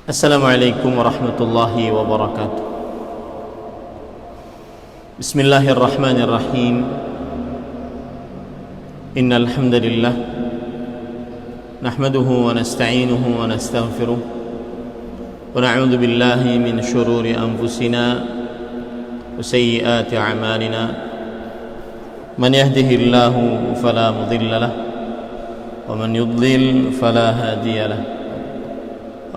Assalamualaikum warahmatullahi wabarakatuh. Bismillahirrahmanirrahim. Innal hamdalillah nahmaduhu wa nasta'inuhu wa nastaghfiruh wa na'udzu billahi min shururi anfusina wa sayyiati a'malina. Man yahdihillahu fala mudilla lahu wa man yudlil fala hadiya lahu.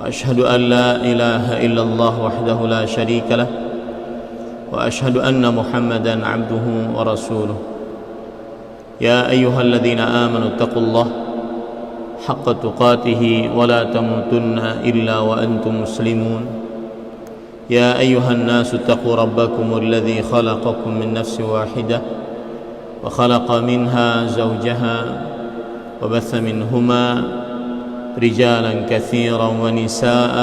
وأشهد أن لا إله إلا الله وحده لا شريك له وأشهد أن محمدا عبده ورسوله. يا أيها الذين آمنوا اتقوا الله حق تقاته ولا تموتن إلا وأنتم مسلمون. يا أيها الناس اتقوا ربكم الذي خلقكم من نفس واحدة وخلق منها زوجها وبث منهما رجالا كثيرا ونساء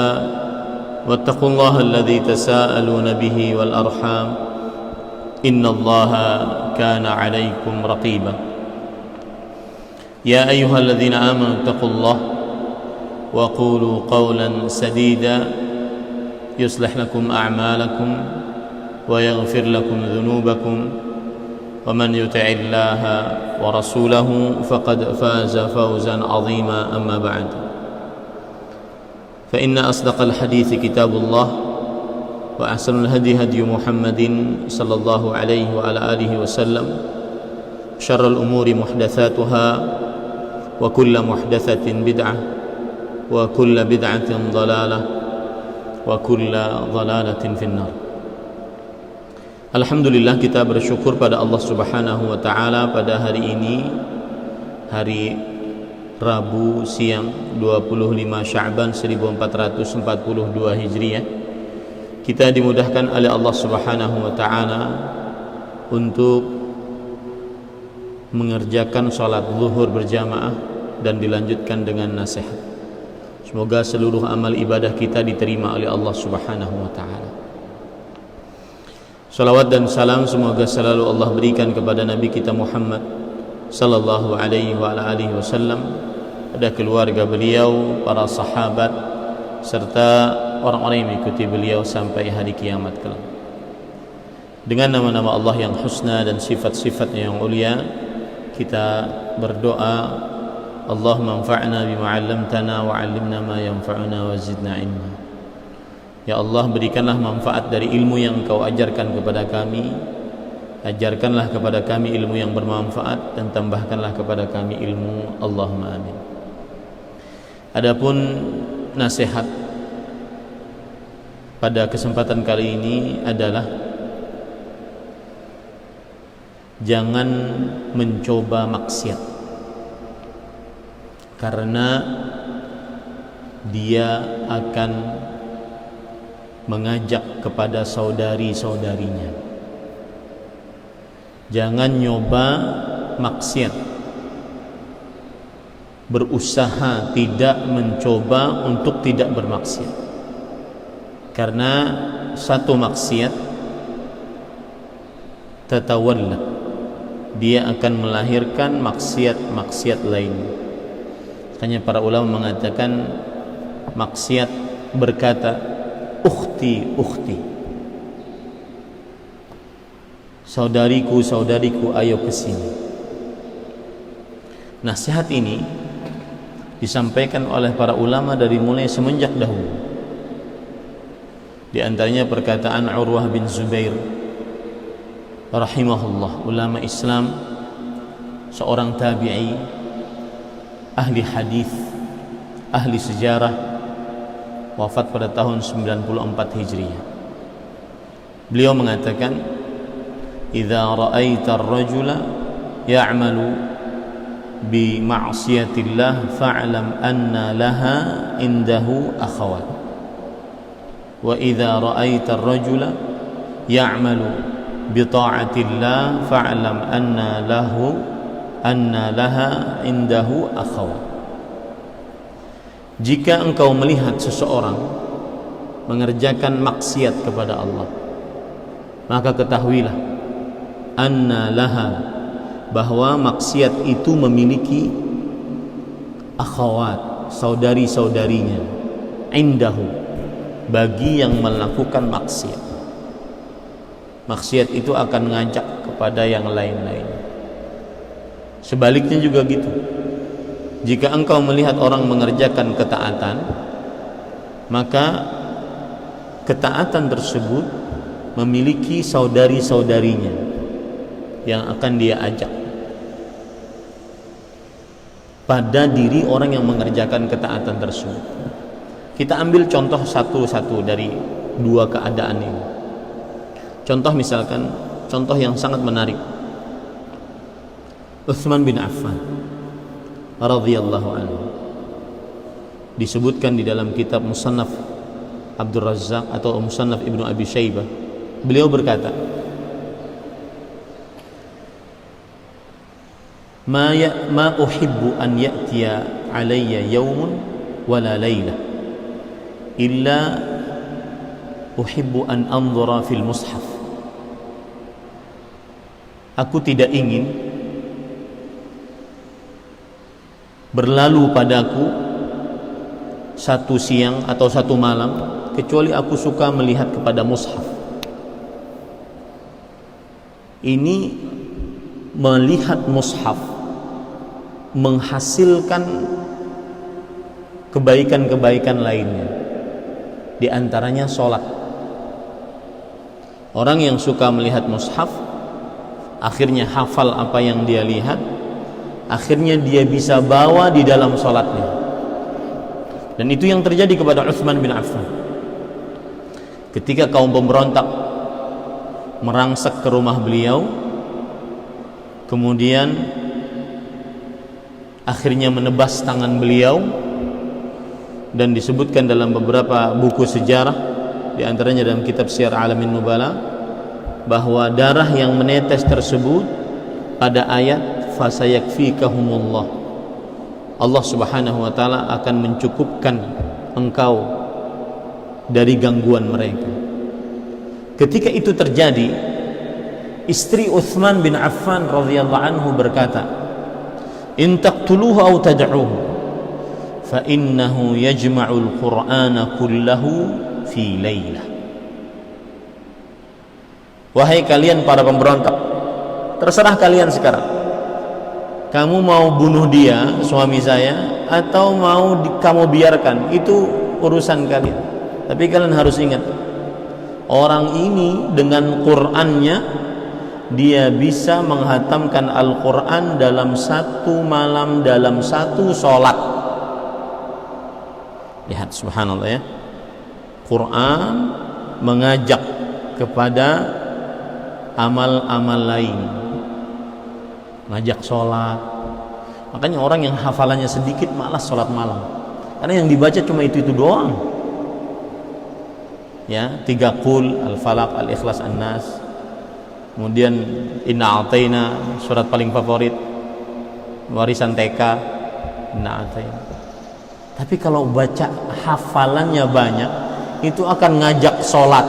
واتقوا الله الذي تساءلون به والأرحام إن الله كان عليكم رقيبا. يا أيها الذين آمنوا اتقوا الله وقولوا قولا سديدا يصلح لكم أعمالكم ويغفر لكم ذنوبكم ومن يطع الله ورسوله فقد فاز فوزا عظيما. أما بعد فإن أصدق الحديث كتاب الله وأحسن الهدي هدي محمد صلى الله عليه وعلى آله وسلم. شر الأمور محدثاتها وكل محدثة بدعة وكل بدعة ضلالة وكل ضلالة في النار. Alhamdulillah, kita bersyukur pada Allah Subhanahu wa taala pada hari ini, hari Rabu siang 25 Sya'ban 1442 Hijriah. Kita dimudahkan oleh Allah Subhanahu wa taala untuk mengerjakan salat zuhur berjamaah dan dilanjutkan dengan nasihat. Semoga seluruh amal ibadah kita diterima oleh Allah Subhanahu wa taala. Salawat dan salam semoga selalu Allah berikan kepada Nabi kita Muhammad sallallahu alaihi wa ala alihi wasallam, pada keluarga beliau, para sahabat, serta orang-orang yang mengikuti beliau sampai hari kiamat kelak. Dengan nama-nama Allah yang husna dan sifat-sifatnya yang mulia, kita berdoa, Allahumma anfa'na bima 'allamtana wa 'allimna ma yanfa'una wa zidna ilma. Ya Allah, berikanlah manfaat dari ilmu yang Engkau ajarkan kepada kami. Ajarkanlah kepada kami ilmu yang bermanfaat dan tambahkanlah kepada kami ilmu. Allahumma amin. Adapun nasihat pada kesempatan kali ini adalah jangan mencoba maksiat, karena dia akan mengajak kepada saudari-saudarinya. Jangan nyoba maksiat, berusaha tidak mencoba untuk tidak bermaksiat, karena satu maksiat tatawallad, dia akan melahirkan maksiat-maksiat lain. Hanya para ulama mengatakan maksiat berkata, ukhti, saudariku, saudariku, ayo kesini. Nasihat ini disampaikan oleh para ulama dari mulai semenjak dahulu. Di antaranya perkataan Urwah bin Zubair rahimahullah, ulama Islam, seorang tabi'i, ahli hadis, ahli sejarah, wafat pada tahun 94 Hijriah. Beliau mengatakan, "Idza ra'aita ar-rajula ya'malu bi ma'siyatillah fa'lam anna laha indahu akhawat. Wa idza ra'aita ar-rajula ya'malu bi ta'atillah fa'lam anna laha indahu akhawat." Jika engkau melihat seseorang mengerjakan maksiat kepada Allah, maka ketahuilah anna laha, bahwa maksiat itu memiliki akhawat, saudari-saudarinya, indahu, bagi yang melakukan maksiat. Maksiat itu akan ngajak kepada yang lain-lain. Sebaliknya juga gitu. Jika engkau melihat orang mengerjakan ketaatan, maka ketaatan tersebut memiliki saudari-saudarinya yang akan dia ajak pada diri orang yang mengerjakan ketaatan tersebut. Kita ambil contoh satu-satu dari dua keadaan ini. Contoh misalkan, contoh yang sangat menarik. Utsman bin Affan radhiyallahu anhu disebutkan di dalam kitab Musannaf Abdul Razzaq atau Musannaf Ibnu Abi Syaibah. Beliau berkata, ma uhibbu an ya'tiya alayya yawmun wala laylah illa uhibbu an anzura fil mushaf. Aku tidak ingin berlalu padaku satu siang atau satu malam kecuali aku suka melihat kepada mushaf. Ini melihat mushaf menghasilkan kebaikan-kebaikan lainnya, di antaranya sholat. Orang yang suka melihat mushaf akhirnya hafal apa yang dia lihat, akhirnya dia bisa bawa di dalam sholatnya. Dan itu yang terjadi kepada Utsman bin Affan. Ketika kaum pemberontak merangsek ke rumah beliau, kemudian akhirnya menebas tangan beliau, dan disebutkan dalam beberapa buku sejarah, di antaranya dalam kitab Syiar Alamin Nubala, bahwa darah yang menetes tersebut pada ayat fasayakfikahumullah, Allah Subhanahu wa taala akan mencukupkan engkau dari gangguan mereka. Ketika itu terjadi, istri Utsman bin Affan radhiyallahu anhu berkata, in taqtuluhu aw tad'uhu fa innahu yajma'ul qur'ana kullahu fi lailah. Wahai kalian para pemberontak, terserah kalian sekarang. Kamu mau bunuh dia, suami saya, atau mau kamu biarkan, itu urusan kalian. Tapi kalian harus ingat, orang ini dengan Qur'annya dia bisa menghatamkan Al-Quran dalam satu malam, dalam satu sholat. Lihat, subhanallah ya, Quran mengajak kepada amal-amal lain, ngajak sholat. Makanya orang yang hafalannya sedikit malas sholat malam, karena yang dibaca cuma itu doang ya, 3 qul, Al-Falaq, Al-Ikhlas, An-Nas, kemudian Inna A'tayna, surat paling favorit, warisan TK, Inna A'tayna. Tapi kalau baca hafalannya banyak, itu akan ngajak sholat,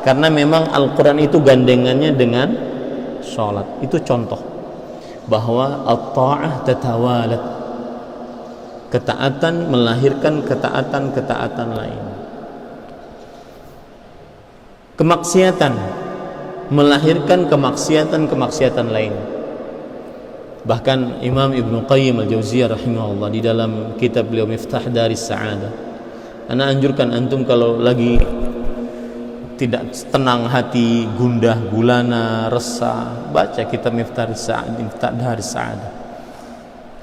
karena memang Al-Quran itu gandengannya dengan sholat. Itu contoh bahwa at-ta'ah tatawalat, ketaatan melahirkan ketaatan-ketaatan lain. Kemaksiatan melahirkan kemaksiatan-kemaksiatan lain. Bahkan Imam Ibnu Qayyim Al-Jauziyah rahimahullah di dalam kitab beliau Miftah Daris Sa'adah, ana anjurkan antum kalau lagi tidak tenang hati, gundah gulana, resah, baca kitab Miftah Daris Sa'adah.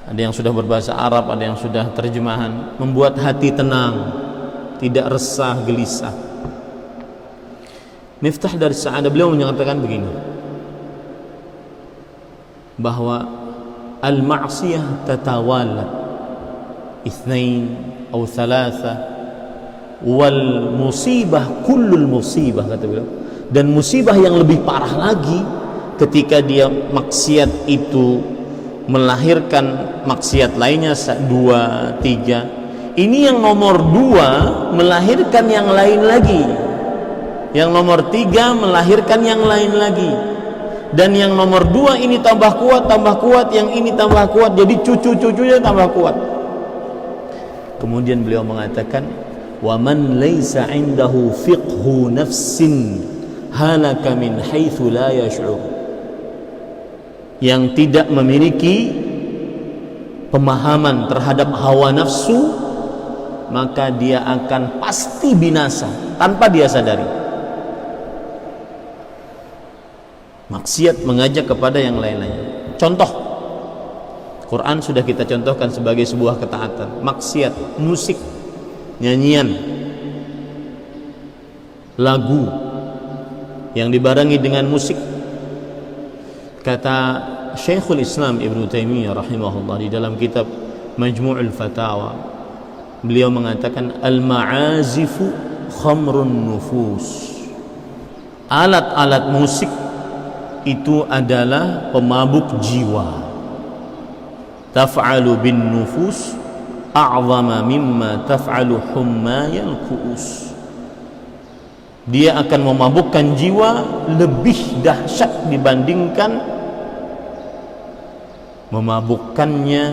Ada yang sudah berbahasa Arab, ada yang sudah terjemahan, membuat hati tenang, tidak resah, gelisah. Miftah Daris Sa'adah beliau menyatakan begini, bahwa al-ma'siyah tatawalad ithnain atau thalatha wal musibah kullul musibah, kata beliau. Dan musibah yang lebih parah lagi ketika dia maksiat itu melahirkan maksiat lainnya 2, 3. Ini yang nomor 2 melahirkan yang lain lagi, yang nomor 3 melahirkan yang lain lagi, dan yang nomor 2 ini tambah kuat, yang ini tambah kuat, jadi cucu-cucunya tambah kuat. Kemudian beliau mengatakan, wa man laysa 'indahu fiqhu nafsin halaka min haitsu la yash'ur. Yang tidak memiliki pemahaman terhadap hawa nafsu, maka dia akan pasti binasa tanpa dia sadari. Maksiat mengajak kepada yang lain-lainnya. Contoh, Quran sudah kita contohkan sebagai sebuah ketaatan. Maksiat, musik, nyanyian, lagu yang dibarengi dengan musik. Kata Syekhul Islam Ibnu Taimiyah rahimahullah di dalam kitab Majmu'ul Fatawa, beliau mengatakan al-ma'azifu khamrun nufus. Alat-alat musik itu adalah pemabuk jiwa. Taf'alu bin nufus a'zama mimma taf'alu hummayal ku'us. Dia akan memabukkan jiwa lebih dahsyat dibandingkan memabukkannya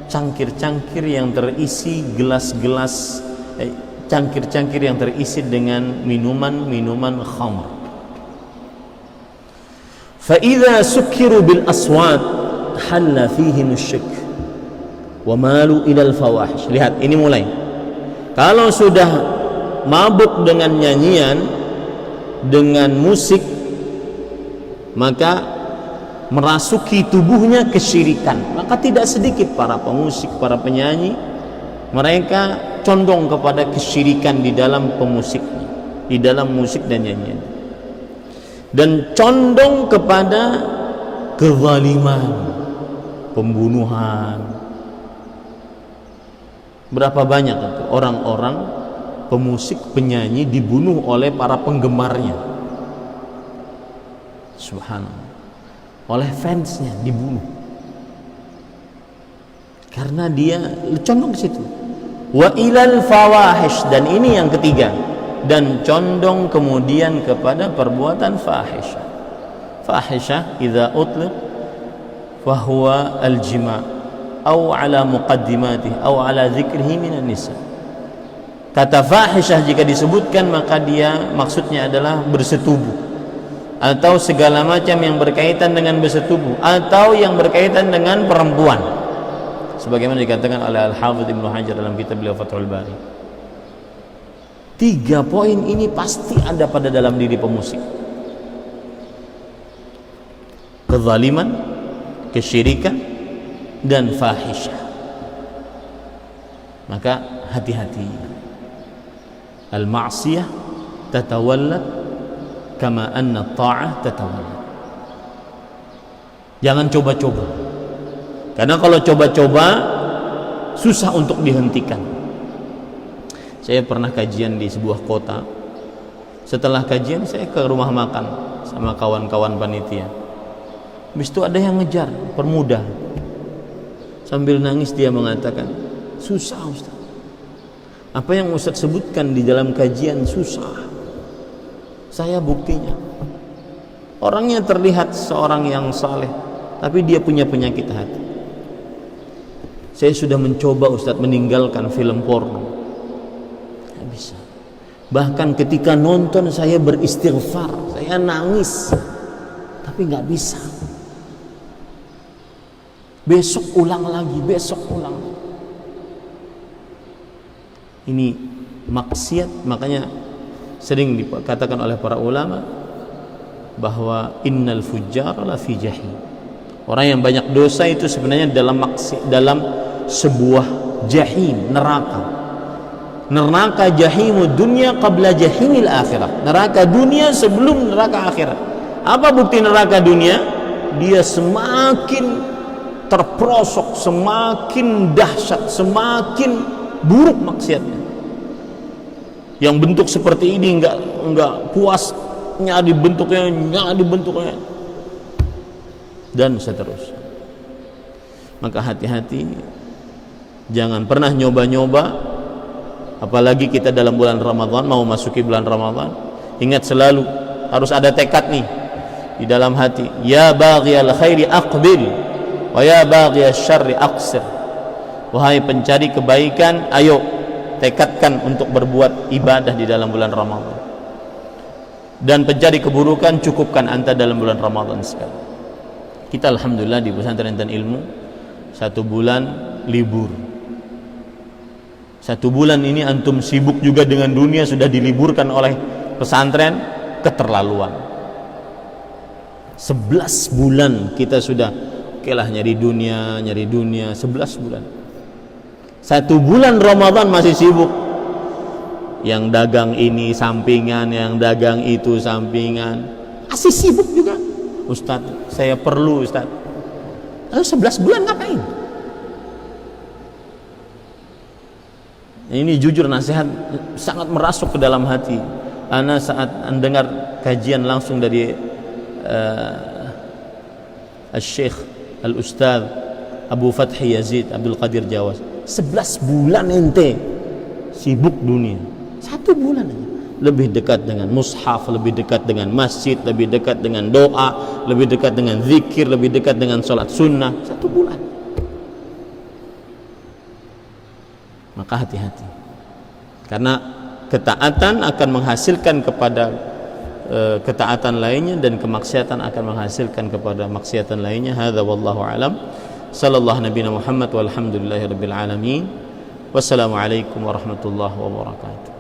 cangkir-cangkir yang terisi gelas-gelas, cangkir-cangkir yang terisi dengan minuman-minuman khamr. Fa idza sukkiru bil aswat halla fihi nusyk wa malu ila al fawahish. Lihat, ini mulai. Kalau sudah mabuk dengan nyanyian, dengan musik, maka merasuki tubuhnya kesyirikan. Maka tidak sedikit para pemusik, para penyanyi, mereka condong kepada kesyirikan di dalam pemusiknya, di dalam musik dan nyanyian, dan condong kepada kezaliman, pembunuhan. Berapa banyak itu orang-orang pemusik, penyanyi dibunuh oleh para penggemarnya. Subhanallah, oleh fansnya dibunuh karena dia condong ke situ. Wa ilal fawahish, dan ini yang ketiga, dan condong kemudian kepada perbuatan fahisyah. Fahisyah idza utliq fa huwa al-jima' aw ala muqaddimatihi aw ala dzikrihi minan nisa. Kata fahisyah jika disebutkan maka dia maksudnya adalah bersetubuh, atau segala macam yang berkaitan dengan bersetubuh, atau yang berkaitan dengan perempuan, sebagaimana dikatakan oleh Al-Hafidz Ibnu Hajar dalam kitab beliau Fathul Bari. 3 poin ini pasti ada pada dalam diri pemusik: kezaliman, kesyirikan, dan fahisyah. Maka hati-hati. Al-ma'siyah tatawallad kama anna ta'ah tatawallad. Jangan coba-coba, karena kalau coba-coba susah untuk dihentikan. Saya pernah kajian di sebuah kota. Setelah kajian saya ke rumah makan sama kawan-kawan panitia. Habis itu ada yang ngejar permuda. Sambil nangis dia mengatakan, susah Ustaz. Apa yang Ustaz sebutkan di dalam kajian susah. Saya buktinya. Orangnya terlihat seorang yang saleh, tapi dia punya penyakit hati. Saya sudah mencoba Ustaz meninggalkan film porno, tidak bisa. Bahkan ketika nonton saya beristighfar, saya nangis, tapi nggak bisa. Besok ulang lagi, besok ulang lagi. Ini maksiat. Makanya sering dikatakan oleh para ulama bahwa innal fujjara la fi jahim. Orang yang banyak dosa itu sebenarnya dalam sebuah jahim, neraka. Neraka jahimud dunya qabla jahimil akhirah. Neraka dunia sebelum neraka akhirat. Apa bukti neraka dunia? Dia semakin terperosok, semakin dahsyat, semakin buruk maksiatnya. Yang bentuk seperti ini enggak puasnya dibentuknya, dan seterusnya. Maka hati-hati, jangan pernah nyoba-nyoba, apalagi kita dalam bulan Ramadan, mau masuki bulan Ramadan. Ingat selalu, harus ada tekad nih di dalam hati. Ya baghiyal khairi aqbil, wa ya baghiyasy syarri aqsir. Wahai pencari kebaikan, ayo tekadkan untuk berbuat ibadah di dalam bulan Ramadan. Dan pencari keburukan, cukupkan anta dalam bulan Ramadan sekali. Kita alhamdulillah di pesantren dan ilmu 1 bulan libur. 1 bulan ini antum sibuk juga dengan dunia, sudah diliburkan oleh pesantren, keterlaluan. 11 bulan kita sudah okelah nyari dunia 11 bulan. 1 bulan Ramadan masih sibuk, yang dagang ini sampingan, yang dagang itu sampingan, masih sibuk juga. Ustadz, saya perlu Ustadz. Lalu 11 bulan ngapain? Ini jujur nasihat sangat merasuk ke dalam hati. Ana saat mendengar kajian langsung dari Al-Syekh Al-Ustadz Abu Fathi Yazid Abdul Qadir Jawas, 11 bulan ente sibuk dunia. 1 bulan aja lebih dekat dengan mushaf, lebih dekat dengan masjid, lebih dekat dengan doa, lebih dekat dengan zikir, lebih dekat dengan sholat sunnah. 1 bulan. Maka hati-hati, karena ketaatan akan menghasilkan kepada ketaatan lainnya, dan kemaksiatan akan menghasilkan kepada maksiatan lainnya. Hadza wallahu alam. Sallallahu nabiyana Muhammad walhamdulillahirabbil alamin. Wassalamualaikum warahmatullahi wabarakatuh.